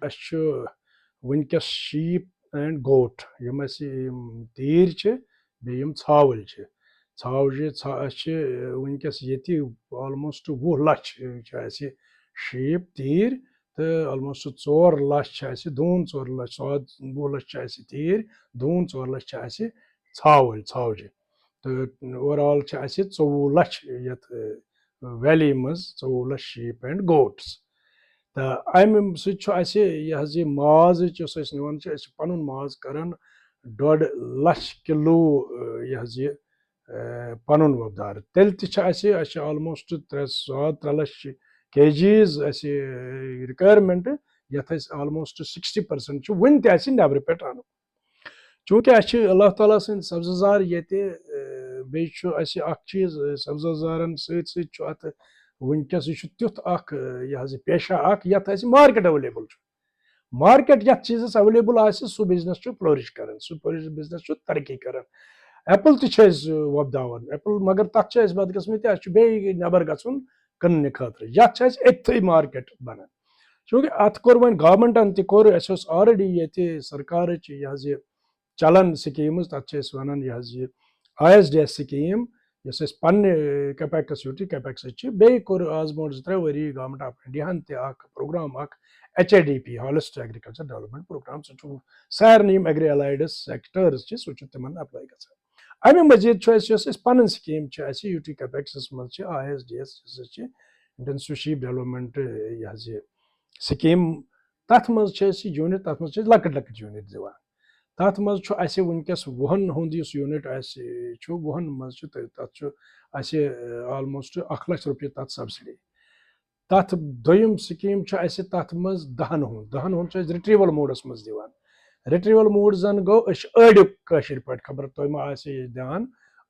वनकस sheep and गोट यम तीर बेम छावल वनकस ये ऑलमोस्ट 20 लाख शीप तीर तो ऑलमोस्ट 4 लाख दून 4 लाख 20 लाख तीर दून 4 लाख छावल छावजे तो ओवरऑल 24 लाख ये वैली मज 24 लाख शीप एंड गोट्स तो अमि सह माज निवान पन माज कर 1.5 किलो यह पन वोपदार तेल ऑलमोस्ट 3.5 केजीज रिक्वायरमेंट यथ ऑलमोस्ट 60% वन नबर पे अन चूंकि अल्लाह ताला सद सब्ज़ार ये बे चीज सब्ज़ारन सत वनकस यह तुथ यह पेशा यथ मार्केट अवेलेबल मार्केट यथ चीज़ अवेलेबल सह बिजनेस फ्लोरिश कर बिजनेस तरक्की कर एप्पल वोपदान एप्पल मगर तथ बदकस्मती बे नबर गन कन्ने खतर ये मार्केट बना चूंकि अत कोर वन गवर्नमेंटन तोर ऑलरेडी ये सरकार यह चलन स्कीम तथ वन यह ISDS स्कीम इस पन्न कैपेसिटी बे कोर आज ब्रोट 2-3 वरी government of India program HADP holistic agriculture development program सह सारे एग्री एलाइड सेक्टर्स सह तिमन अप्लाई ग अमे मजीद पन स्कीम यूटी कैपेक्स मज ISDS इंटेंसिव शीप डेवलपमेंट यह स्कीम तथ मज यूनिट तथ मज लकट यूनिट दिवान तथ मज वनकस 10 हुंद यूनिट 10 मज तथ ऑलमोस्ट 1 लाख रुपये तथ सब्सिडी तथ दोयम स्कीम तथ मज 10 हुंद रिट्रीवल मोडस मज दिवान रिट्रीवल मोड जन गो अड़िक कशर पे खबर तुम मा ध्यान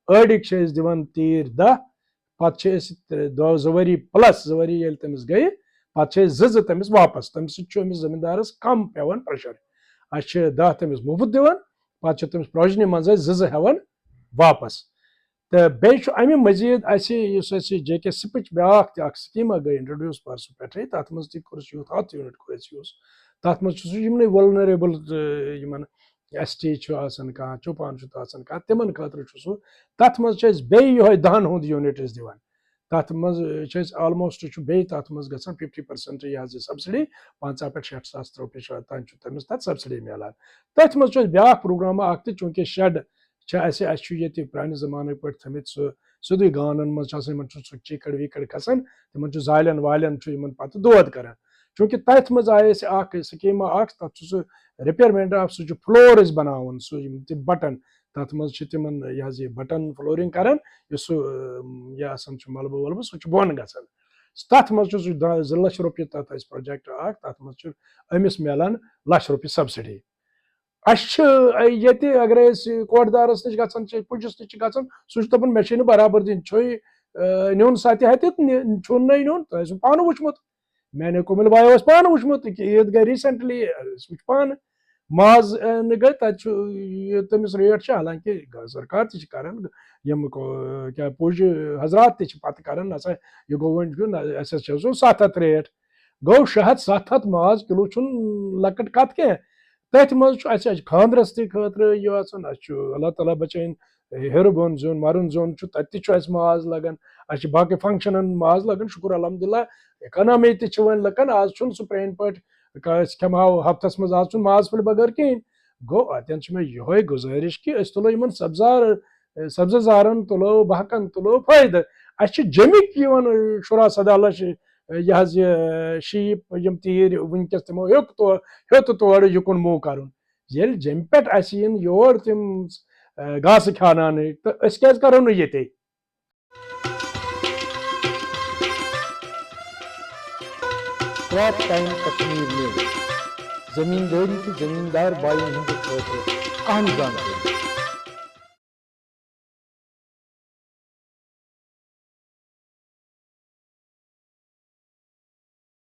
अड़िक दिवान तीर 10 पे 2 वरी प्लस 2 वरी ये तमिस गई पे 2 तमिस वापस तम समिस जमींदारस कम पेवान प्रेशर 10 तमिस मुफ्त दिवान पे तमिस प्रोजनी मज 2 हेवान वापस तो बे अमे मजीद JK सिपिच ब्या स्कीम गई इंट्रोड्यूस परसों पे तथ मज यूथ हथ यूनिट कोर यूज तथ मज वल्नरेबल ST कह चुपान तिमन खतर तथ मज बे 10 हुंद यूनिट दिवान तथ मज ऑलमोस्ट बे तथ मज ग 50% यह सब्सिडी 50 पे 60,000 रुपये तान तमिस तथ सब्सिडी मिलान तथ मज ब्या प्रोग्राम चूंकि शेड ये प्रान जमाने पे थमित सोदी गानन मज चिकड़ विकड़ खसान तिमन जालन वालन पे दोद कर चूंकि तथ मज आये स्कीम तथ रिपेयरमेंट ऑफ सह फ्लोर बनावन बटन तथ मज तिमन यह बटन फ्लोरिंग कर यह मलबह वलबह सह बोन ग तथ मज 2 लाख रुपये तथ प्रोजेक्ट तथ मज अमिस मिलान 1 लाख रुपये सब्सिडी ये अगर कोटदारस नश ग पुलिस नश ग सह दपान मे बराबर दिन नुन सत नुन नुन तुम पान वुचमुत मैंने कुमिल भाई पान वुचमुत कि ईद गई रिसेंटली वो पान माज गई तमिस रेट हालांकि सरकार तक क्या पुज हजरात तत कर यह गो वन 700 रेट गो 600-700 माज किलो लकट कत क्या तथ मज खानदरस खतर यह अल्लाह ताला बचाइन हेर बोन जोन मरुन जोन तत माज लगान बाकी फंक्शन माज लगान शुक्र अल्हम्दुलिल्लाह इकोनॉमी वन लकन आज सह प्रेन पे खमाओ हफ्तस मज आज माज फल बगैर कहें गो अतन मे ये गुजारिश कि तुलो इन सब्ज़ारन तुलो बहकन तुलो फायदे जमिक 17 लक्ष यह शीप यम तीर वनकस तमो हेत तोड़ युकुन मूव कर जम पे योर तम घास खानान तो क्या करो न ये क्रॉपटाइम कश्मीर में जमींदारी तो जमींदार बाइन हंद अहम जानकारी।